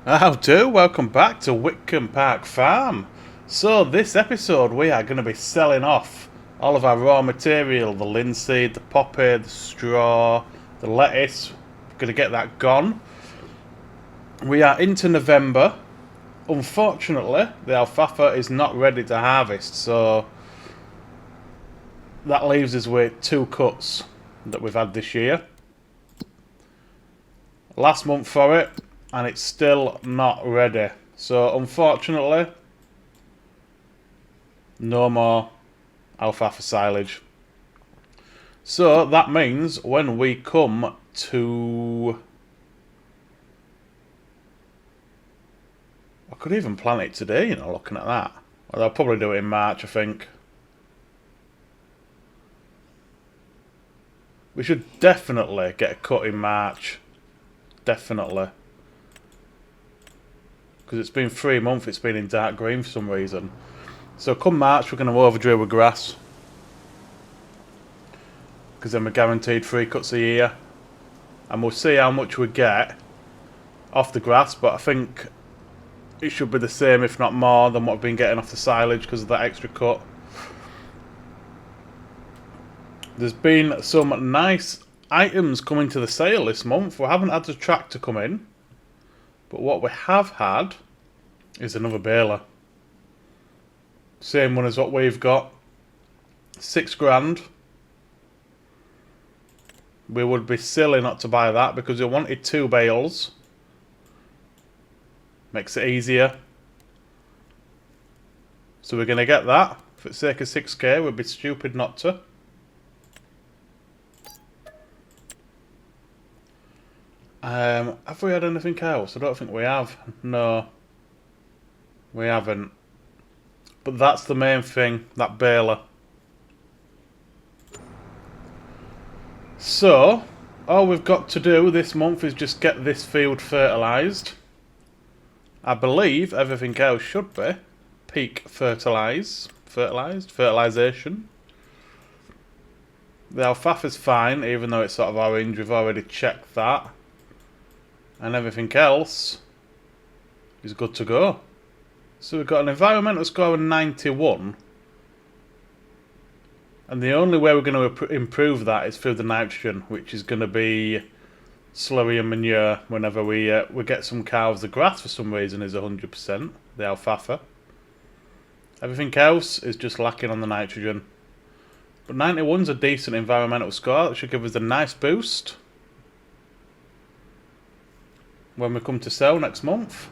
How do? Welcome back to Witcombe Park Farm. So this episode we are going to be selling off all of our raw material, the linseed, the poppy, the straw, the lettuce. We're going to get that gone. We are into November. Unfortunately, the alfalfa is not ready to harvest, so that leaves us with 2 cuts that we've had this year. Last month for it, and it's still not ready. So unfortunately, no more alfalfa silage. So that means when we come to... I could even plant it today, you know, looking at that. Well, I'll probably do it in March, I think. We should definitely get a cut in March. Definitely. Because it's been 3 months, it's been in dark green for some reason. So come March, we're going to overdrill with grass. Because then we're guaranteed 3 cuts a year. And we'll see how much we get off the grass, but I think it should be the same, if not more, than what we've been getting off the silage because of that extra cut. There's been some nice items coming to the sale this month. We haven't had the tractor come in, but what we have had is another baler. Same one as what we've got. 6 grand. We would be silly not to buy that because we wanted 2 bales. Makes it easier. So we're going to get that. For the sake of 6k, we'd be stupid not to. Have we had anything else? I don't think we have. No. We haven't. But that's the main thing, that baler. So, all we've got to do this month is just get this field fertilised. I believe everything else should be peak fertilisation. The alfalfa's fine, even though it's sort of orange. We've already checked that. And everything else is good to go. So we've got an environmental score of 91. And the only way we're going to improve that is through the nitrogen, which is going to be slurry and manure whenever we get some cows. The grass for some reason is 100%, the alfalfa. Everything else is just lacking on the nitrogen. But 91's a decent environmental score. That should give us a nice boost when we come to sell next month.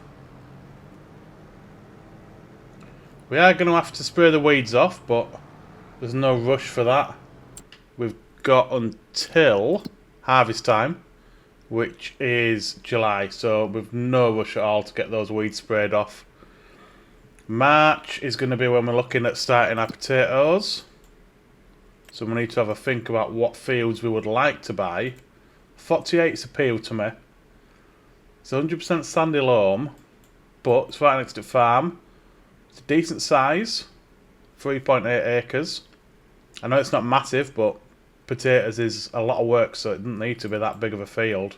We are going to have to spray the weeds off, but there's no rush for that. We've got until harvest time, which is July, so we've no rush at all to get those weeds sprayed off. March is going to be when we're looking at starting our potatoes. So we need to have a think about what fields we would like to buy. 48's appeal to me. It's 100% sandy loam, but it's right next to farm. It's a decent size, 3.8 acres. I know it's not massive, but potatoes is a lot of work, so it doesn't need to be that big of a field.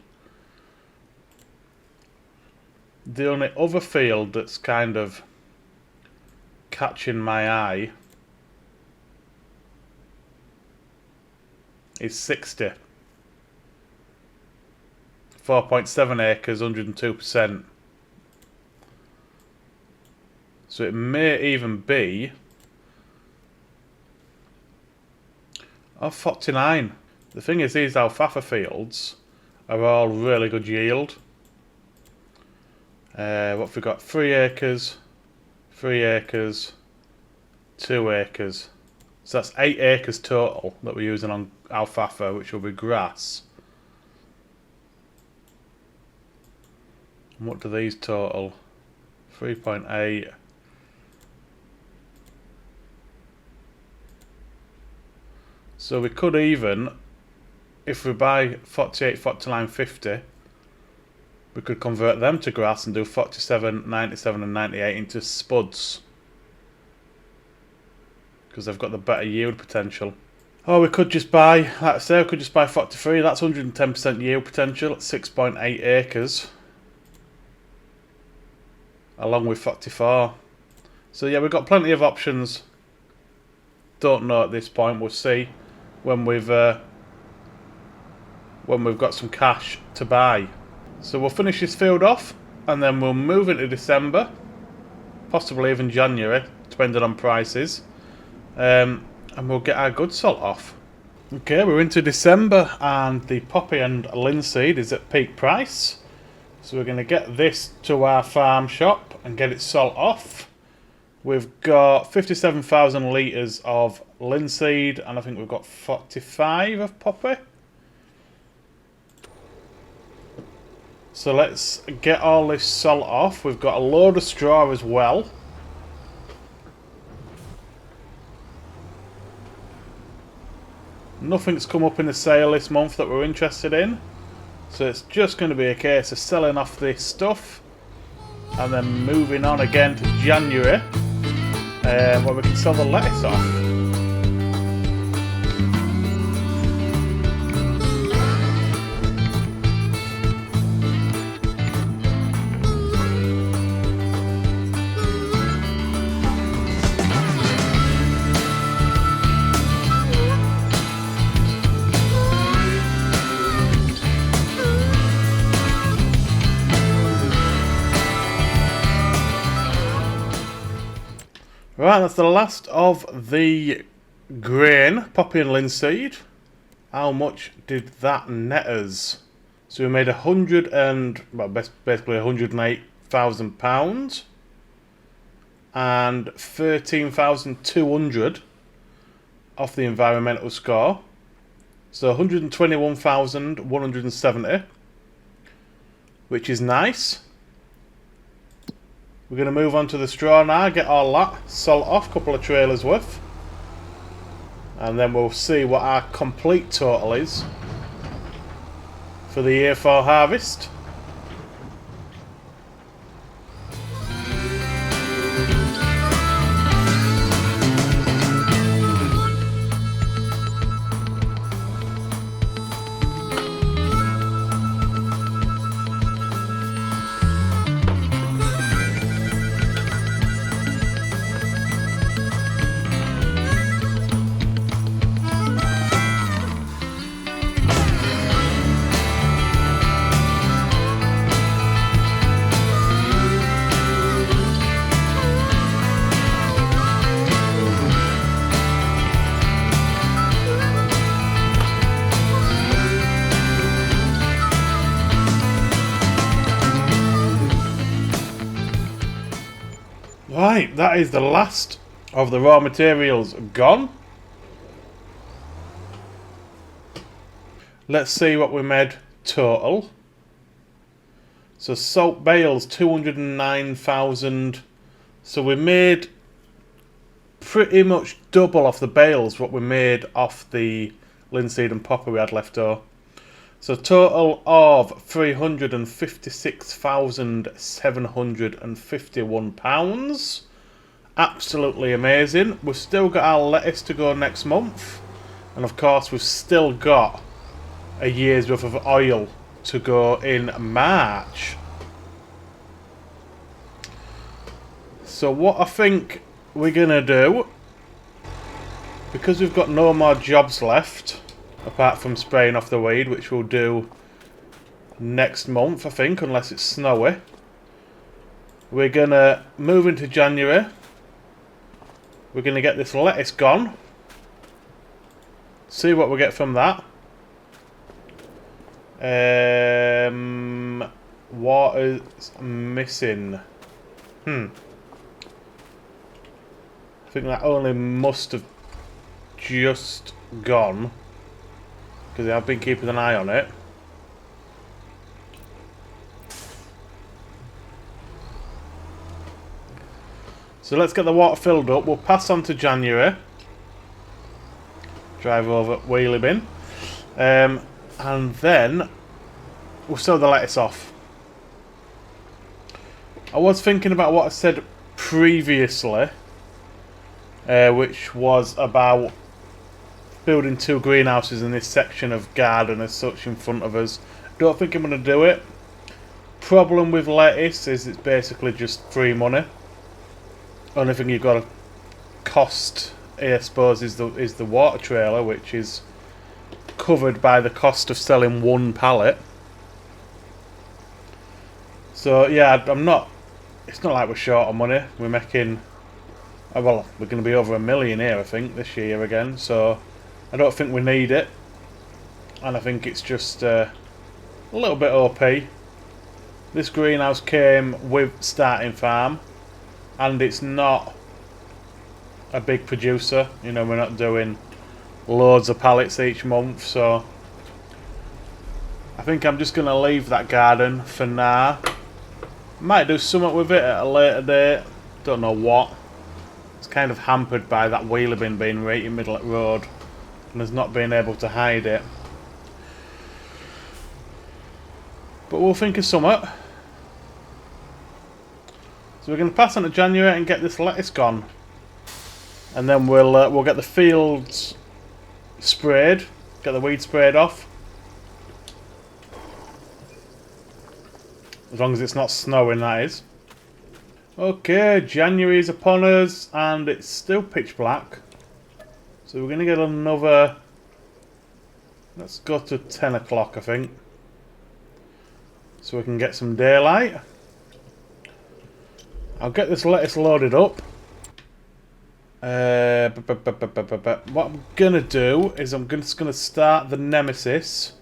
The only other field that's kind of catching my eye is 60. 4.7 acres, 102%. So it may even be... Oh, 49. The thing is, these alfalfa fields are all really good yield. What have we got? 3 acres, 3 acres, 2 acres. So that's 8 acres total that we're using on alfalfa, which will be grass. And what do these total? 3.8. So we could even, if we buy 48, 49, 50, we could convert them to grass and do 47, 97 and 98 into spuds. Because they've got the better yield potential. Or we could just buy, like I say, we could just buy 43, that's 110% yield potential at 6.8 acres. along with 44. So yeah, we've got plenty of options. Don't know at this point. We'll see when we've got some cash to buy. So we'll finish this field off, and then we'll move into December, possibly even January, depending on prices, and we'll get our good salt off. Okay, we're into December, and the poppy and linseed is at peak price. So we're going to get this to our farm shop and get it salt off. We've got 57,000 litres of linseed, and I think we've got 45 of poppy. So let's get all this salt off. We've got a load of straw as well. Nothing's come up in the sale this month that we're interested in. So it's just going to be a case of selling off this stuff and then moving on again to January where we can sell the lettuce off. Right, that's the last of the grain, poppy and linseed. How much did that net us? So we made basically £108,000 and 13,200 off the environmental score. So 121,170, which is nice. We're going to move on to the straw now, get all that salt off, couple of trailers worth. And then we'll see what our complete total is for the year for harvest. Right, that is the last of the raw materials gone. Let's see what we made total. So salt bales, 209,000. So we made pretty much double off the bales what we made off the linseed and poppy we had left over. So total of £356,751. Absolutely amazing. We've still got our lettuce to go next month. And of course we've still got a year's worth of oil to go in March. So what I think we're going to do, because we've got no more jobs left, apart from spraying off the weed, which we'll do next month, I think, unless it's snowy. We're going to move into January. We're going to get this lettuce gone. See what we get from that. What is missing? I think that only must have just gone, because I've been keeping an eye on it. So let's get the water filled up. We'll pass on to January. Drive over wheelie bin. And then we'll sew the lettuce off. I was thinking about what I said previously, which was about building 2 greenhouses in this section of garden as such in front of us. Don't think I'm going to do it. problem with lettuce is it's basically just free money. Only thing you've got to cost, I suppose, is the water trailer, which is covered by the cost of selling one pallet. So yeah, I'm not. It's not like we're short on money. We're making. Well, we're going to be over $1 million here, I think, this year again. So I don't think we need it, and I think it's just a little bit OP. This greenhouse came with starting farm, and it's not a big producer. You know, we're not doing loads of pallets each month, so I think I'm just going to leave that garden for now. Might do something with it at a later date. Don't know what. It's kind of hampered by that wheeler bin being right in the middle of the road, and there's not being able to hide it. But we'll think of something. So we're going to pass on to January and get this lettuce gone, and then we'll get the fields sprayed, get the weed sprayed off. As long as it's not snowing, that is. Okay, January is upon us, and it's still pitch black. So we're going to get another... Let's go to 10 o'clock, I think. So we can get some daylight. I'll get this lettuce loaded up. What I'm going to do is I'm just going to start the Nemesis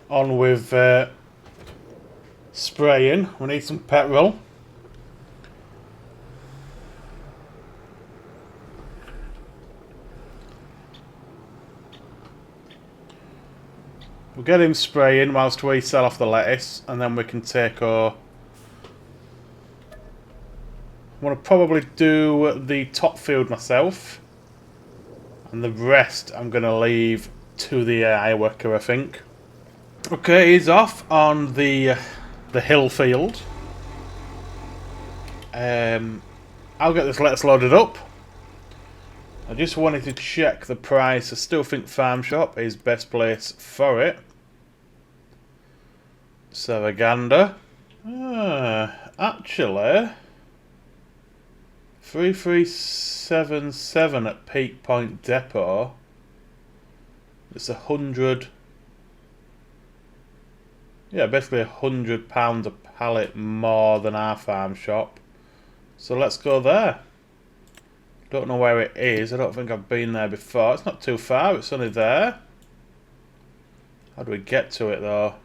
on with spraying. We need some petrol. We'll get him spraying whilst we sell off the lettuce, and then we can take our... I'm going to probably do the top field myself, and the rest I'm going to leave to the AI worker, I think. Okay, he's off on the hill field. I'll get this lettuce loaded up. I just wanted to check the price. I still think Farm Shop is best place for it. Savaganda. Actually, 3377 at Peak Point Depot. It's 100. Yeah, basically £100 a pallet more than our Farm Shop. So let's go there. Don't know where it is. I don't think I've been there before. It's not too far. It's only there. How do we get to it though?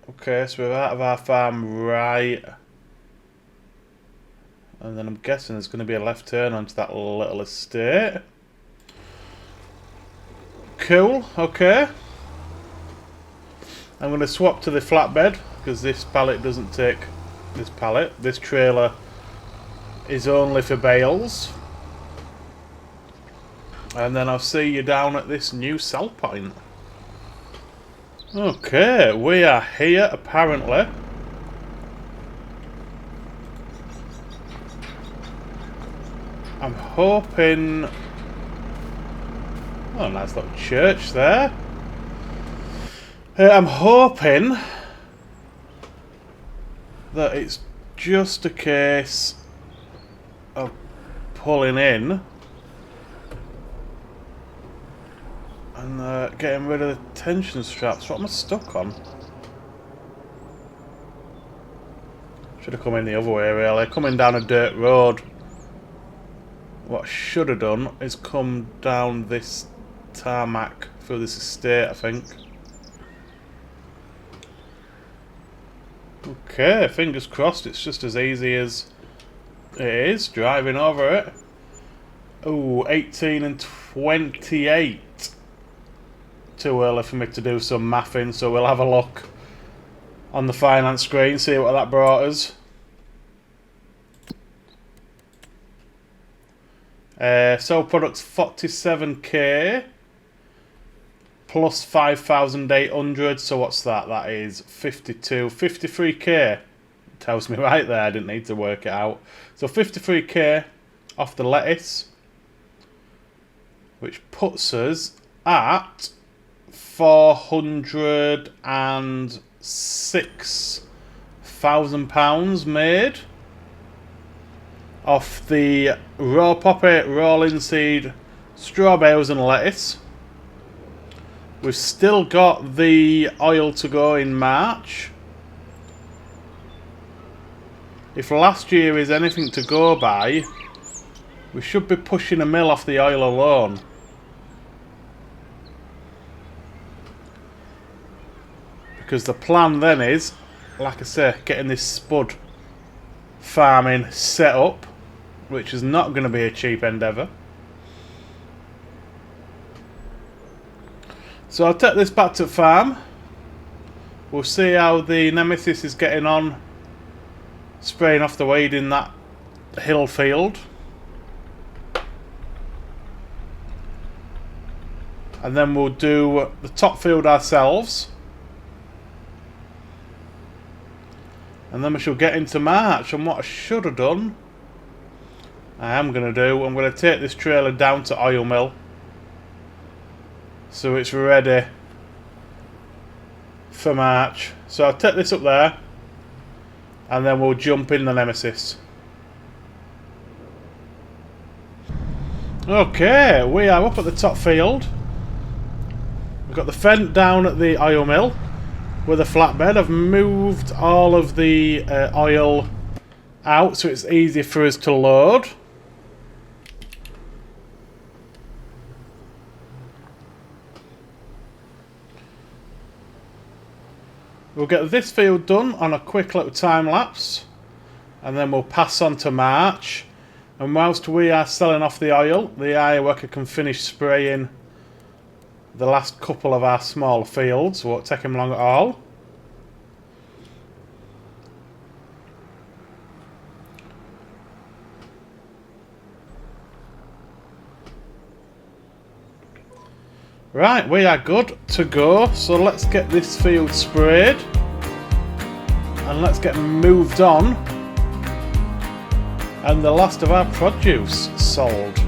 Okay, so we're out of our farm right. And then I'm guessing there's going to be a left turn onto that little estate. Cool, okay. I'm going to swap to the flatbed because this pallet doesn't take this pallet. This trailer is only for bales. And then I'll see you down at this new sell point. Okay, we are here apparently. I'm hoping... Oh, nice little church there. I'm hoping that it's just a case of pulling in and getting rid of the tension straps. What am I stuck on? Should have come in the other way really. Coming down a dirt road. What I should have done is come down this tarmac through this estate, I think. Okay, fingers crossed it's just as easy as it is driving over it. Oh, 18 and 28. Too early for me to do some mathing, so we'll have a look on the finance screen, see what that brought us. Sold products 47k plus 5,800, so what's that? That is 53k. Tells me right there, I didn't need to work it out. So 53k off the lettuce. which puts us at £406,000 made off the raw poppy, raw linseed, strawberries and lettuce. We've still got the oil to go in March. If last year is anything to go by, we should be pushing a mil off the oil alone. Because the plan then is, like I say, getting this spud farming set up, which is not going to be a cheap endeavour. So I'll take this back to farm. We'll see how the Nemesis is getting on spraying off the weed in that hill field. And then we'll do the top field ourselves. And then we shall get into March. And what I should have done, I'm going to take this trailer down to oil mill, so it's ready for March. So I'll take this up there, and then we'll jump in the Nemesis. Okay, we are up at the top field. We've got the fence down at the oil mill with a flatbed. I've moved all of the oil out so it's easy for us to load. We'll get this field done on a quick little time lapse, and then we'll pass on to March. And whilst we are selling off the oil, the eye worker can finish spraying the last couple of our small fields. Won't take him long at all. Right, we are good to go. So let's get this field sprayed and let's get moved on, and the last of our produce sold.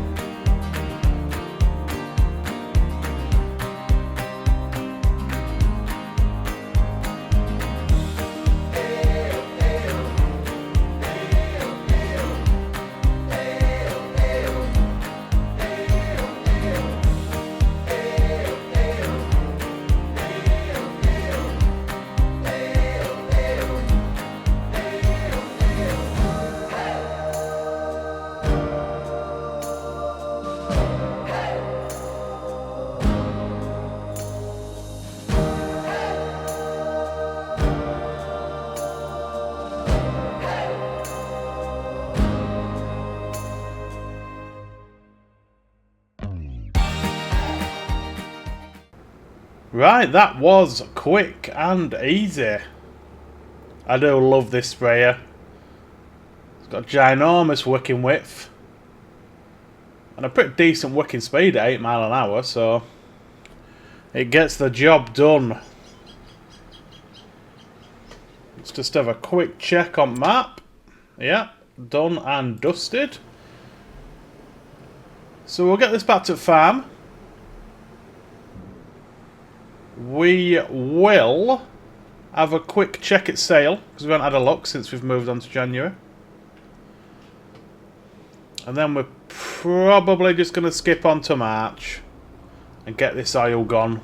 Right, that was quick and easy. I do love this sprayer. It's got a ginormous wicking width and a pretty decent wicking speed at 8 miles an hour, so it gets the job done. Let's just have a quick check on map. Yeah, done and dusted. So we'll get this back to farm. We will have a quick check at sale, because we haven't had a look since we've moved on to January. And then we're probably just going to skip on to March and get this oil gone,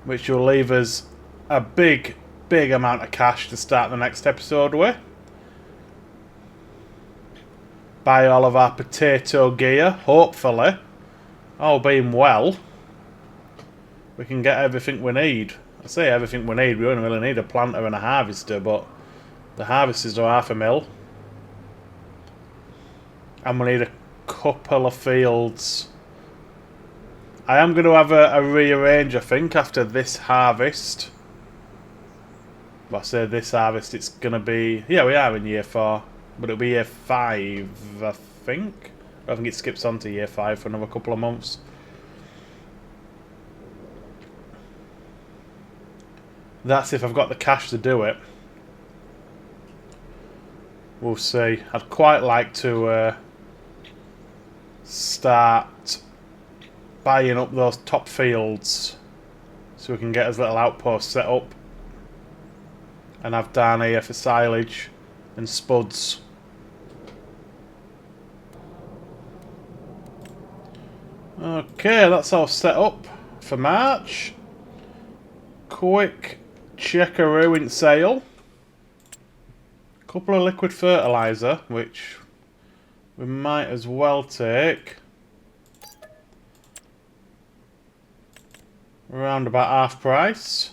which will leave us a big amount of cash to start the next episode with. Buy all of our potato gear, hopefully. All being well, we can get everything we need. I say everything we need, we only really need a planter and a harvester, but the harvesters are $500,000. And we need a couple of fields. I am going to have a rearrange, I think, after this harvest. But I say this harvest, it's going to be... Yeah, we are in year 4. But it'll be year 5, I think. I think it skips on to year 5 for another couple of months. That's if I've got the cash to do it. We'll see. I'd quite like to start buying up those top fields so we can get his little outpost set up and have down here for silage and spuds. Okay, that's all set up for March. Quick checkaroo in sale. Couple of liquid fertilizer, which we might as well take. Around about half price.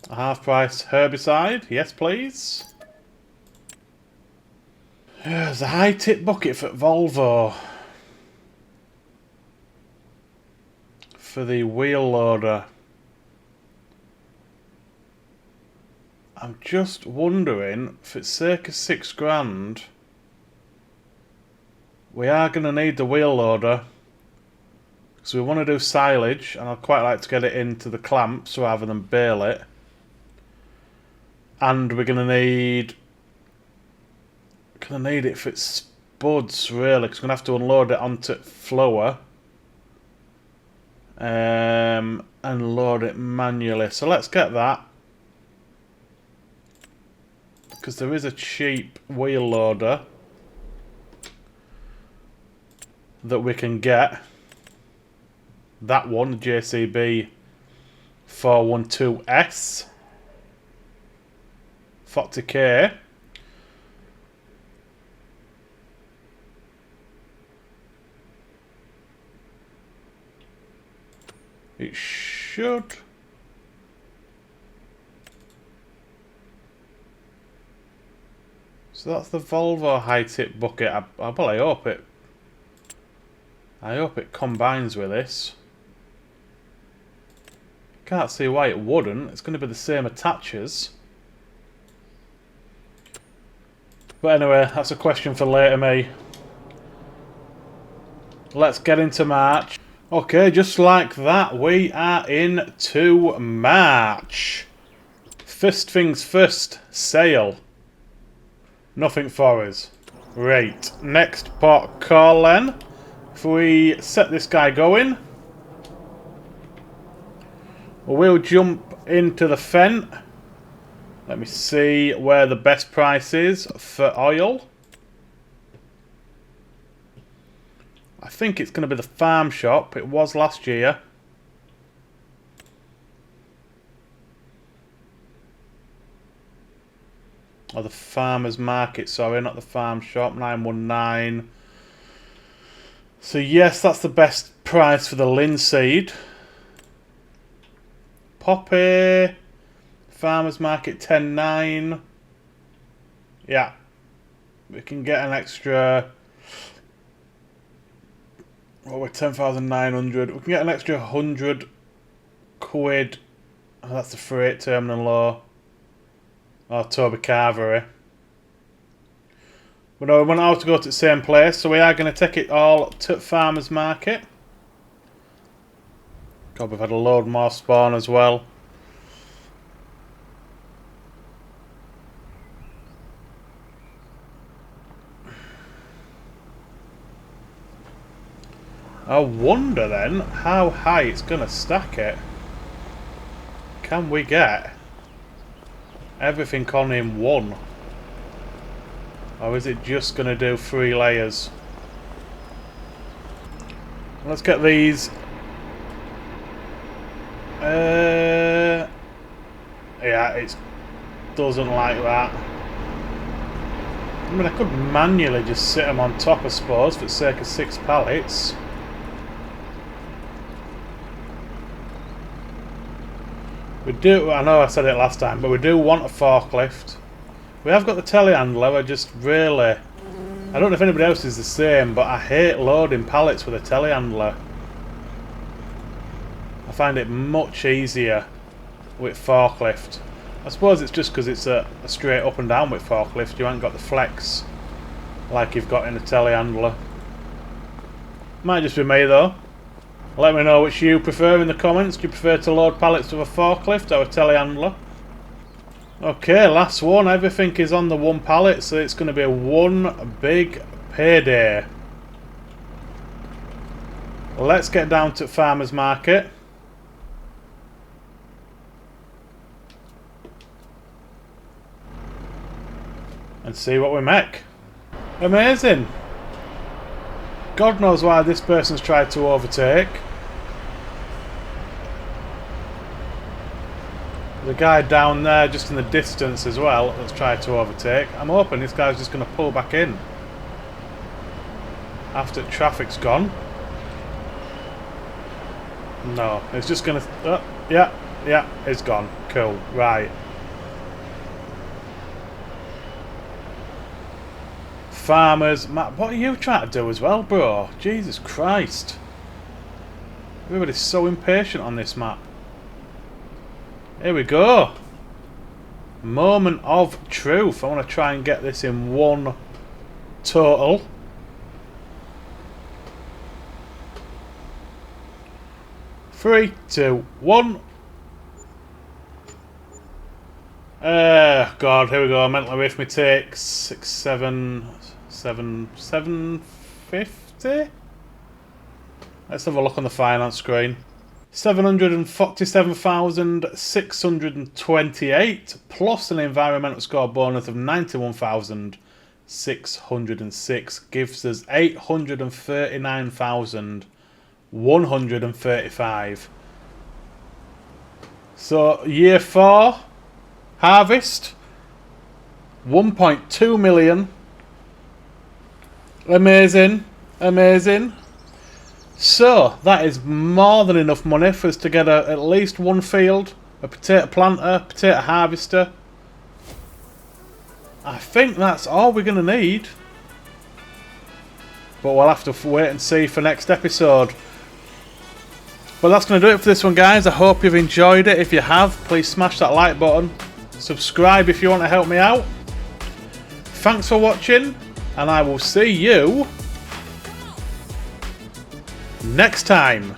A half price herbicide, yes please. There's a high tip bucket for Volvo. For the wheel loader. I'm just wondering if it's circa £6 we are going to need the wheel loader because we want to do silage and I'd quite like to get it into the clamps rather than bale it. And we're going to need it for its spuds really because we're going to have to unload it onto flour and load it manually. So let's get that. Because there is a cheap wheel loader that we can get. That one, the JCB 412S. 40k. It should. So that's the Volvo high tip bucket. I hope it combines with this. Can't see why it wouldn't. It's going to be the same attachers. But anyway, that's a question for later me. Let's get into March. Okay, just like that, we are into March. First things first, sale. Nothing for us. Right, next port call then. If we set this guy going, we'll jump into the Fent. Let me see where the best price is for oil. I think it's going to be the farm shop. It was last year. Or the farmer's market, sorry, not the farm shop. 919. So yes, that's the best price for the linseed. Poppy. Farmer's market 10.9. Yeah. We can get an extra... Well, we're 10,900. We can get an extra 100 quid. Oh, that's the freight terminal law. Or Toby Carvery. But no, we want all to go to the same place, so we are going to take it all to Farmer's Market. God, we've had a load more spawn as well. I wonder then how high it's going to stack it. Can we get everything on in one? Or is it just going to do 3 layers? Let's get these. Yeah, it doesn't like that. I mean, I could manually just sit them on top, I suppose, for the sake of 6 pallets. We do, I know I said it last time, but we do want a forklift. We have got the telehandler, I just really... I don't know if anybody else is the same, but I hate loading pallets with a telehandler. I find it much easier with forklift. I suppose it's just because it's a straight up and down with forklift. You haven't got the flex like you've got in a telehandler. Might just be me though. Let me know which you prefer in the comments. Do you prefer to load pallets with a forklift or a telehandler? Okay, last one. Everything is on the one pallet, so it's going to be one big payday. Let's get down to farmer's market. And see what we make. Amazing. God knows why this person's tried to overtake. There's a guy down there just in the distance as well that's tried to overtake. I'm hoping this guy's just going to pull back in after traffic's gone. No, it's just going to... yeah, it's gone. Cool, right. Farmers, Matt, what are you trying to do as well, bro? Jesus Christ. Everybody's so impatient on this map. Here we go. Moment of truth. I want to try and get this in one total. Three, two, one. God, here we go. Mental arithmetic. 6, 7, 750. Let's have a look on the finance screen. 747,628 plus an environmental score bonus of 91,606 gives us 839,135. So year 4 harvest 1.2 million. Amazing, amazing. So that is more than enough money for us to get at least one field, a potato planter, potato harvester. I think that's all we're going to need. But we'll have to wait and see for next episode. But that's going to do it for this one, guys. I hope you've enjoyed it. If you have, please smash that like button. Subscribe if you want to help me out. Thanks for watching, and I will see you next time.